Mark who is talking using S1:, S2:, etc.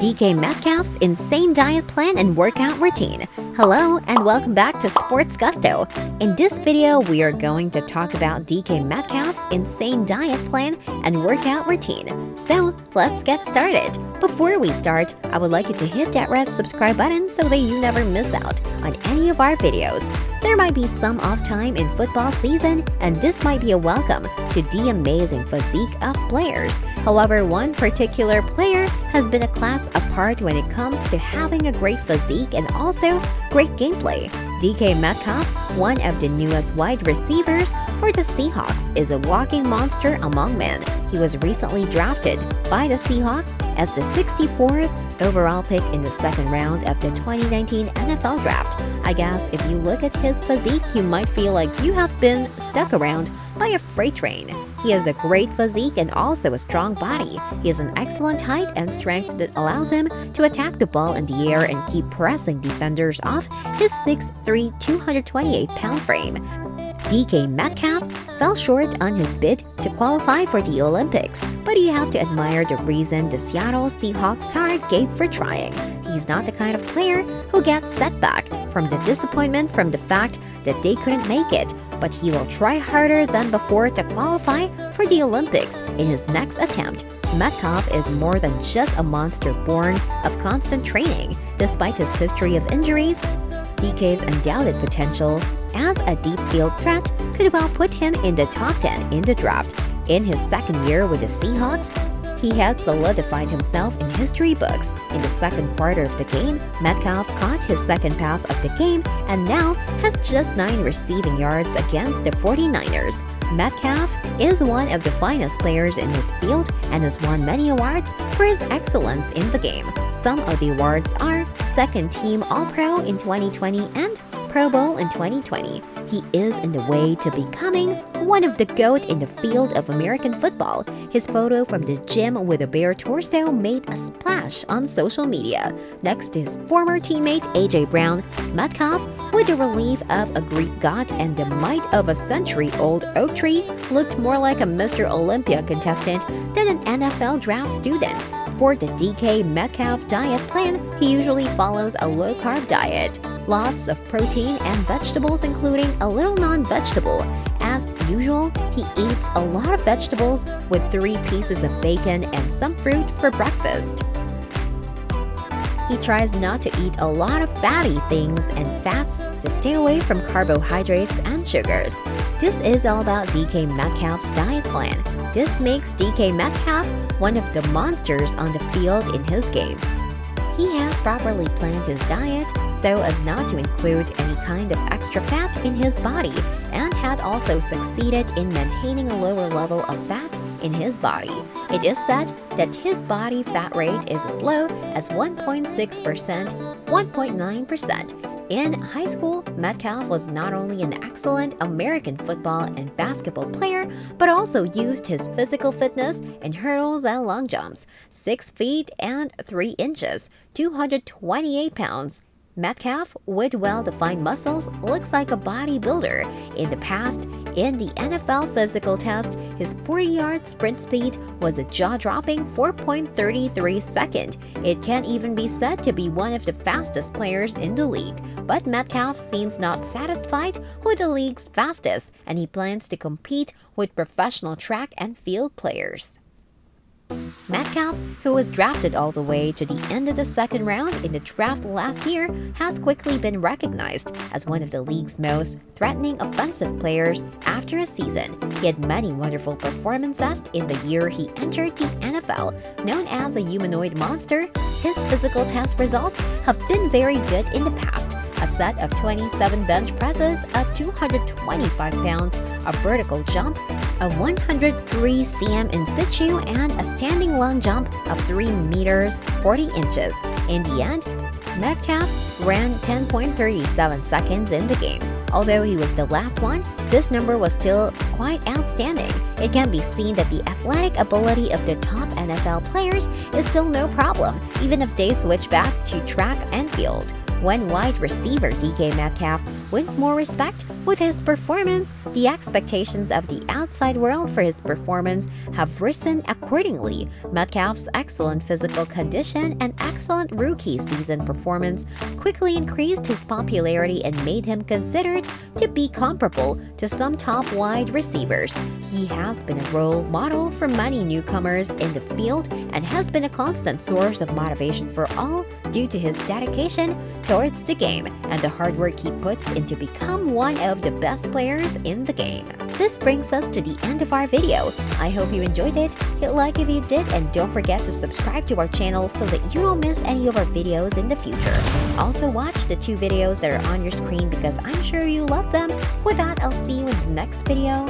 S1: DK Metcalf's insane diet plan and workout routine. Hello and welcome back to Sports Gusto. In this video, we are going to talk about DK Metcalf's insane diet plan and workout routine. So let's get started. Before we start, I would like you to hit that red subscribe button so that you never miss out on any of our videos. There might be some off time in football season, and this might be a welcome to the amazing physique of players. However, one particular player has been a class apart when it comes to having a great physique and also great gameplay. DK Metcalf, one of the newest wide receivers for the Seahawks, is a walking monster among men. He was recently drafted by the Seahawks as the 64th overall pick in the second round of the 2019 NFL Draft. I guess if you look at his physique, you might feel like you have been stuck around by a freight train. He has a great physique and also a strong body. He has an excellent height and strength that allows him to attack the ball in the air and keep pressing defenders off his 6'3", 228-pound frame. DK Metcalf fell short on his bid to qualify for the Olympics, but you have to admire the reason the Seattle Seahawks star gave for trying. He's not the kind of player who gets set back from the disappointment from the fact that they couldn't make it, but he will try harder than before to qualify for the Olympics in his next attempt. Metcalf is more than just a monster born of constant training. Despite his history of injuries, DK's undoubted potential as a deep field threat could well put him in the top 10 in the draft. In his second year with the Seahawks, he had solidified himself in history books. In the second quarter of the game, Metcalf caught his second pass of the game and now has just 9 receiving yards against the 49ers. Metcalf is one of the finest players in his field and has won many awards for his excellence in the game. Some of the awards are Second Team All-Pro in 2020 and Pro Bowl in 2020. He is in the way to becoming one of the GOAT in the field of American football. His photo from the gym with a bare torso made a splash on social media. Next to his former teammate A.J. Brown, Metcalf, with the relief of a Greek god and the might of a century-old oak tree, looked more like a Mr. Olympia contestant than an NFL draft student. For the DK Metcalf diet plan, he usually follows a low-carb diet. Lots of protein and vegetables, including a little non-vegetable. As usual, he eats a lot of vegetables with 3 pieces of bacon and some fruit for breakfast. He tries not to eat a lot of fatty things and fats to stay away from carbohydrates and sugars. This is all about DK Metcalf's diet plan. This makes DK Metcalf one of the monsters on the field in his game. He has properly planned his diet so as not to include any kind of extra fat in his body and had also succeeded in maintaining a lower level of fat in his body. It is said that his body fat rate is as low as 1.6%, 1.9%. In high school, Metcalf was not only an excellent American football and basketball player, but also used his physical fitness in hurdles and long jumps. 6 feet and 3 inches, 228 pounds. Metcalf, with well-defined muscles, looks like a bodybuilder. In the past, in the NFL physical test, his 40-yard sprint speed was a jaw-dropping 4.33 seconds. It can't even be said to be one of the fastest players in the league. But Metcalf seems not satisfied with the league's fastest, and he plans to compete with professional track and field players. Metcalf, who was drafted all the way to the end of the second round in the draft last year, has quickly been recognized as one of the league's most threatening offensive players after a season. He had many wonderful performances in the year he entered the NFL. Known as a humanoid monster, his physical test results have been very good in the past. A set of 27 bench presses of 225 pounds, a vertical jump of 103 cm in situ, and a standing long jump of 3 meters 40 inches. In the end, Metcalf ran 10.37 seconds in the game. Although he was the last one, this number was still quite outstanding. It can be seen that the athletic ability of the top NFL players is still no problem, even if they switch back to track and field. When wide receiver DK Metcalf wins more respect with his performance, the expectations of the outside world for his performance have risen accordingly. Metcalf's excellent physical condition and excellent rookie season performance quickly increased his popularity and made him considered to be comparable to some top wide receivers. He has been a role model for many newcomers in the field and has been a constant source of motivation for all due to his dedication towards the game and the hard work he puts in to become one of the best players in the game. This brings us to the end of our video. I hope you enjoyed it. Hit like if you did, and don't forget to subscribe to our channel so that you don't miss any of our videos in the future. Also watch the 2 videos that are on your screen because I'm sure you love them. With that, I'll see you in the next video.